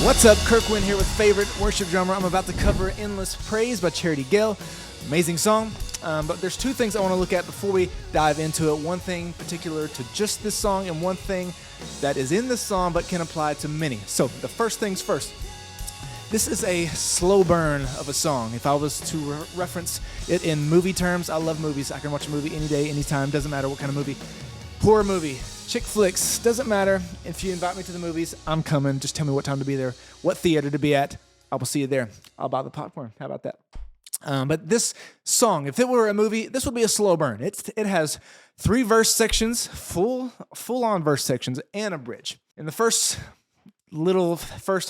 What's up? Kirk Wynn here with Favorite Worship Drummer. I'm about to cover Endless Praise by Charity Gayle. Amazing song. But there's two things I want to look at before we dive into it. One thing particular to just this song and one thing that is in this song but can apply to many. So the first things first. This is a slow burn of a song. If I was to reference it in movie terms, I love movies. I can watch a movie any day, anytime. Doesn't matter what kind of movie. Horror movie, chick flicks, doesn't matter. If you invite me to the movies, I'm coming. Just tell me what time to be there, what theater to be at. I will see you there. I'll buy the popcorn. How about that? But this song, if it were a movie, this would be a slow burn. It has 3 verse sections, full-on verse sections, and a bridge. In the first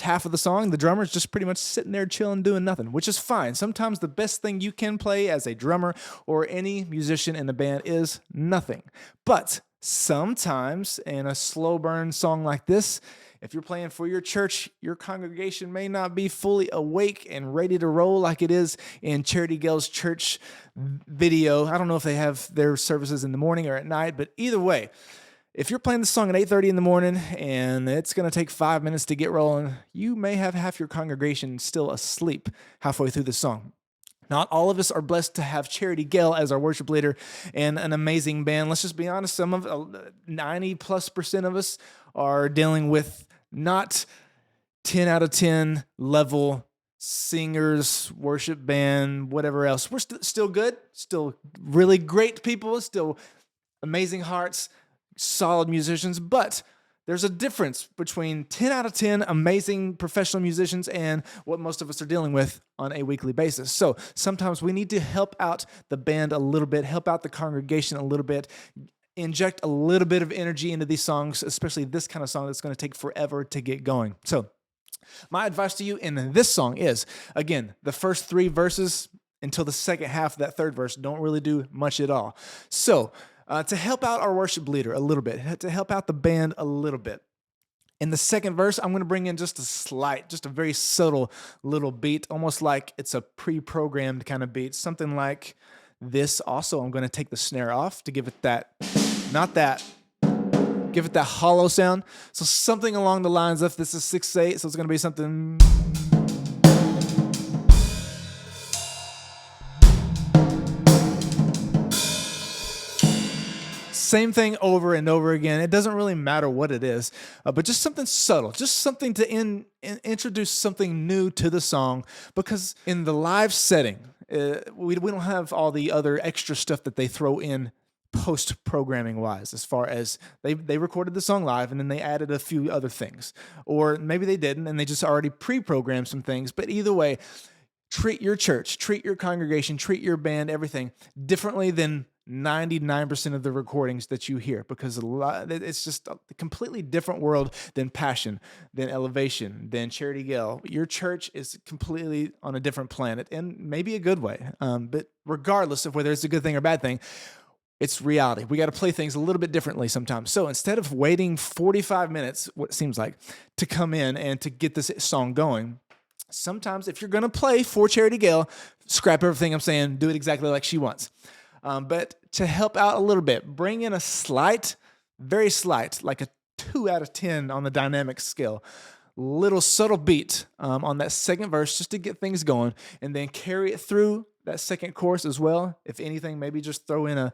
half of the song, the drummer's just pretty much sitting there chilling, doing nothing, which is fine. Sometimes the best thing you can play as a drummer or any musician in the band is nothing. But sometimes in a slow burn song like this, if you're playing for your church, your congregation may not be fully awake and ready to roll like it is in Charity Gayle's church video. I don't know if they have their services in the morning or at night, but either way, if you're playing this song at 8:30 in the morning and it's going to take 5 minutes to get rolling, you may have half your congregation still asleep halfway through the song. Not all of us are blessed to have Charity Gayle as our worship leader and an amazing band. Let's just be honest, 90+% of us are dealing with not 10 out of 10 level singers, worship band, whatever else. We're still good, still really great people, still amazing hearts, solid musicians, but there's a difference between 10 out of 10 amazing professional musicians and what most of us are dealing with on a weekly basis. So sometimes we need to help out the band a little bit, help out the congregation a little bit, inject a little bit of energy into these songs, especially this kind of song that's going to take forever to get going. So my advice to you in this song is, again, the first 3 verses until the second half of that third verse don't really do much at all. So to help out our worship leader a little bit, to help out the band a little bit. In the second verse, I'm going to bring in just a very subtle little beat, almost like it's a pre-programmed kind of beat, something like this. Also, I'm going to take the snare off to give it that, give it that hollow sound. So something along the lines of, this is 6/8, so it's going to be something. Same thing over and over again. It doesn't really matter what it is, but just something subtle, just something to introduce something new to the song, because in the live setting, we don't have all the other extra stuff that they throw in post-programming wise, as far as they recorded the song live and then they added a few other things. Or maybe they didn't and they just already pre-programmed some things. But either way, treat your church, treat your congregation, treat your band, everything differently than 99% of the recordings that you hear, because it's just a completely different world than Passion, than Elevation, than Charity Gayle. Your church is completely on a different planet, and maybe a good way. But regardless of whether it's a good thing or bad thing, it's reality. We got to play things a little bit differently sometimes. So instead of waiting 45 minutes, what it seems like, to come in and to get this song going, sometimes if you're going to play for Charity Gayle, scrap everything I'm saying, do it exactly like she wants. But to help out a little bit, bring in a slight, very slight, like a 2 out of 10 on the dynamic scale, little subtle beat on that second verse just to get things going, and then carry it through that second chorus as well. If anything, maybe just throw in a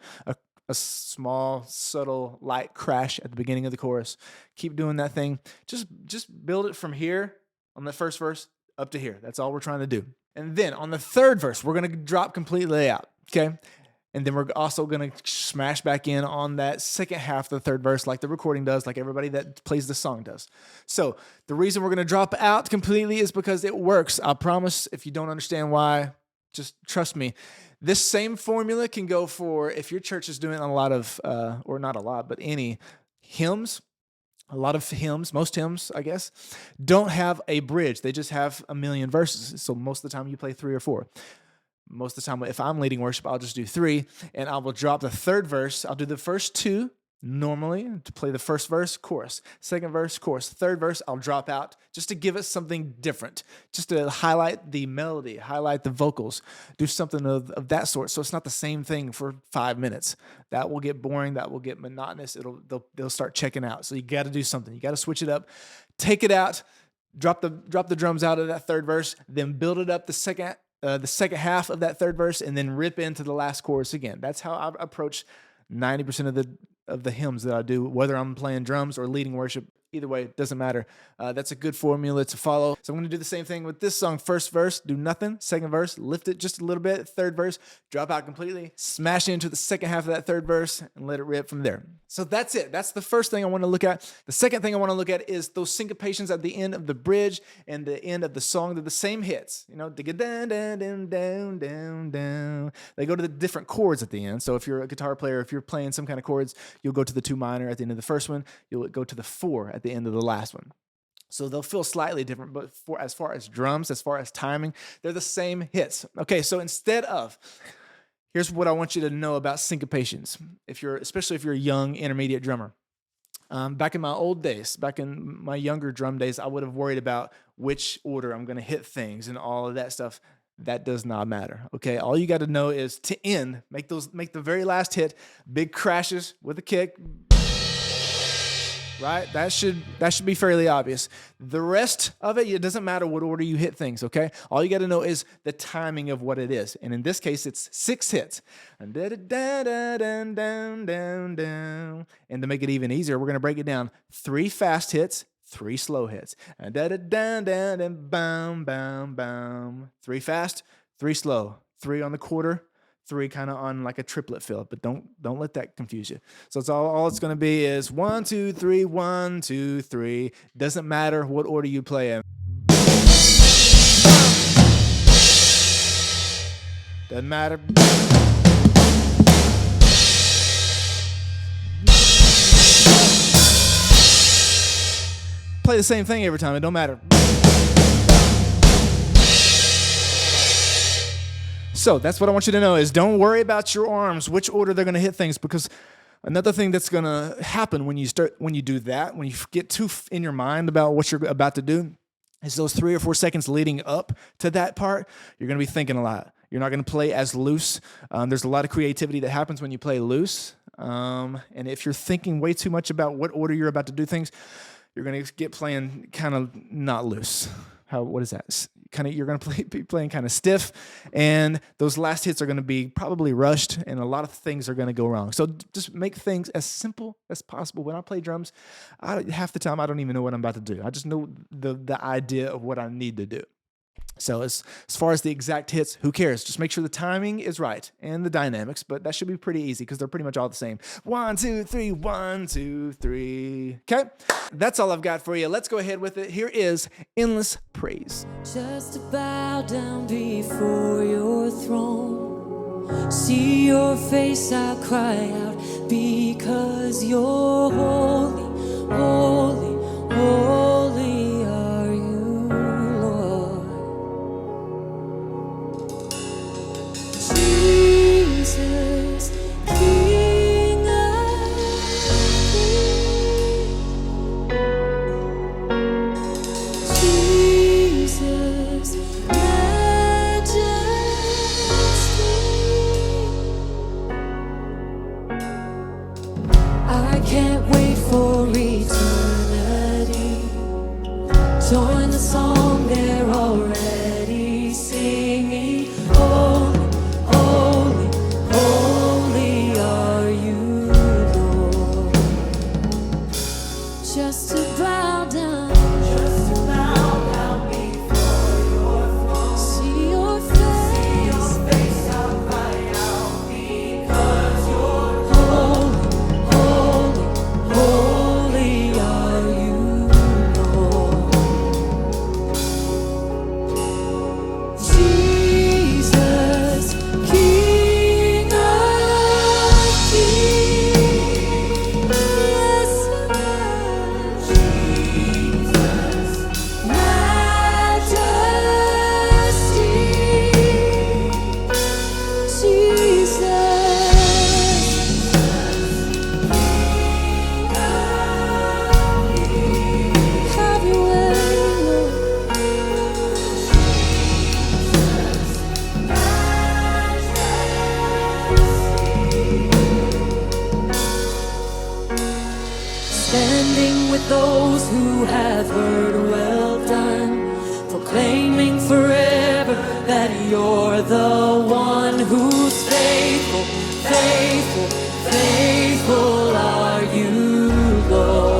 small, subtle, light crash at the beginning of the chorus. Keep doing that thing. Just build it from here on the first verse up to here. That's all we're trying to do. And then on the third verse, we're going to drop completely out, okay? And then we're also going to smash back in on that second half of the third verse like the recording does, like everybody that plays the song does. So the reason we're going to drop out completely is because it works. I promise. If you don't understand why, just trust me. This same formula can go for if your church is doing a lot of, or not a lot, but any hymns. A lot of hymns, most hymns, I guess, don't have a bridge. They just have a million verses. So most of the time you play 3 or 4. Most of the time, if I'm leading worship, I'll just do 3, and I will drop the third verse. I'll do the first 2 normally to play the first verse, chorus, second verse, chorus, third verse. I'll drop out just to give it something different, just to highlight the melody, highlight the vocals, do something of that sort. So it's not the same thing for 5 minutes. That will get boring. That will get monotonous. They'll start checking out. So you got to do something. You got to switch it up. Take it out. drop the drums out of that third verse, then build it up the second half of that third verse, and then rip into the last chorus again. That's how I approach 90% of the hymns that I do, whether I'm playing drums or leading worship. Either way, it doesn't matter. That's a good formula to follow. So I'm going to do the same thing with this song. First verse, do nothing. Second verse, lift it just a little bit. Third verse, drop out completely. Smash into the second half of that third verse and let it rip from there. So that's it. That's the first thing I want to look at. The second thing I want to look at is those syncopations at the end of the bridge and the end of the song. They're the same hits. You know, down, down, down, down, down, down. They go to the different chords at the end. So if you're a guitar player, if you're playing some kind of chords, you'll go to the 2 minor at the end of the first one. You'll go to the 4 at the end of the last one. So they'll feel slightly different, but as far as drums, as far as timing, they're the same hits. Okay, so here's what I want you to know about syncopations. Especially if you're a young intermediate drummer. Back in my old days, back in my younger drum days, I would have worried about which order I'm going to hit things and all of that stuff. That does not matter. Okay, all you got to know is to end, make the very last hit, big crashes with a kick. Right? That should be fairly obvious. The rest of it doesn't matter what order you hit things, okay? All you got to know is the timing of what it is. And in this case, it's 6 hits. And to make it even easier, we're going to break it down. 3 fast hits, 3 slow hits. And bam, bam, bam. 3 fast, 3 slow. 3 on the quarter, 3 kind of on like a triplet fill, but don't let that confuse you. So it's all it's going to be is 1, 2, 3, 1, 2, 3. Doesn't matter what order you play in. Doesn't matter. Play the same thing every time. It don't matter. So that's what I want you to know is don't worry about your arms, which order they're going to hit things, because another thing that's going to happen when you do that, when you get too in your mind about what you're about to do, is those 3 or 4 seconds leading up to that part, you're going to be thinking a lot. You're not going to play as loose. There's a lot of creativity that happens when you play loose. And if you're thinking way too much about what order you're about to do things, you're going to get playing kind of not loose. What is that? You're going to be playing kind of stiff, and those last hits are going to be probably rushed, and a lot of things are going to go wrong. So just make things as simple as possible. When I play drums, half the time I don't even know what I'm about to do. I just know the idea of what I need to do. So as far as the exact hits, who cares? Just make sure the timing is right and the dynamics, but that should be pretty easy because they're pretty much all the same. 1, 2, 3, 1, 2, 3. Okay, that's all I've got for you. Let's go ahead with it. Here is Endless Praise. Just to bow down before your throne, see your face, I'll cry out, because you're holy, holy, holy are you, Lord. Jesus, King of kings, Jesus, Majesty. I can't wait for eternity. Join the song they're already singing. Holy, holy, holy are you, Lord. Just to bow down before your throne. See your face, I'll cry out, because you're holy, holy, holy are you, Lord. standing with those who have heard, well done, proclaiming forever that you're the one who's faithful, faithful, faithful are you, Lord.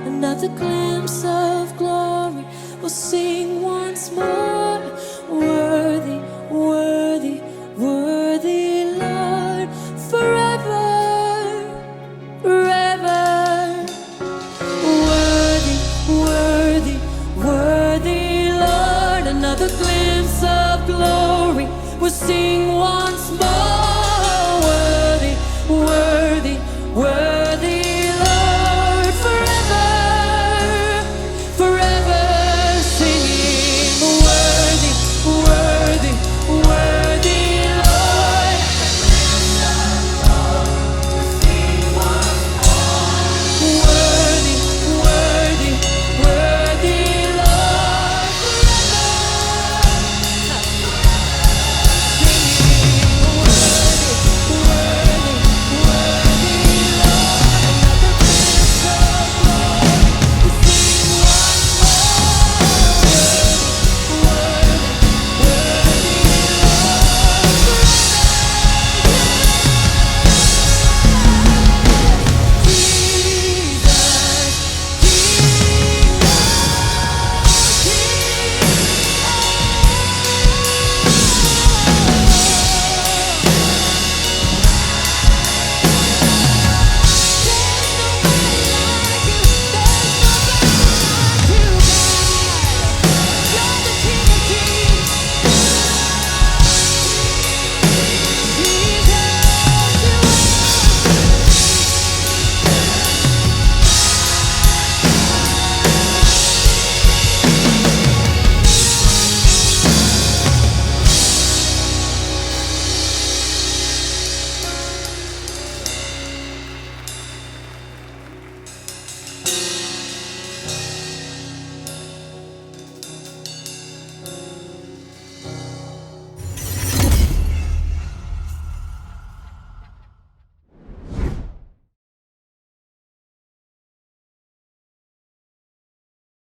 Another glimpse of glory, we'll sing once more. Worthy, worthy, worthy, Lord, forever, forever. Worthy, worthy, worthy, Lord, another glimpse of glory, we'll sing once more.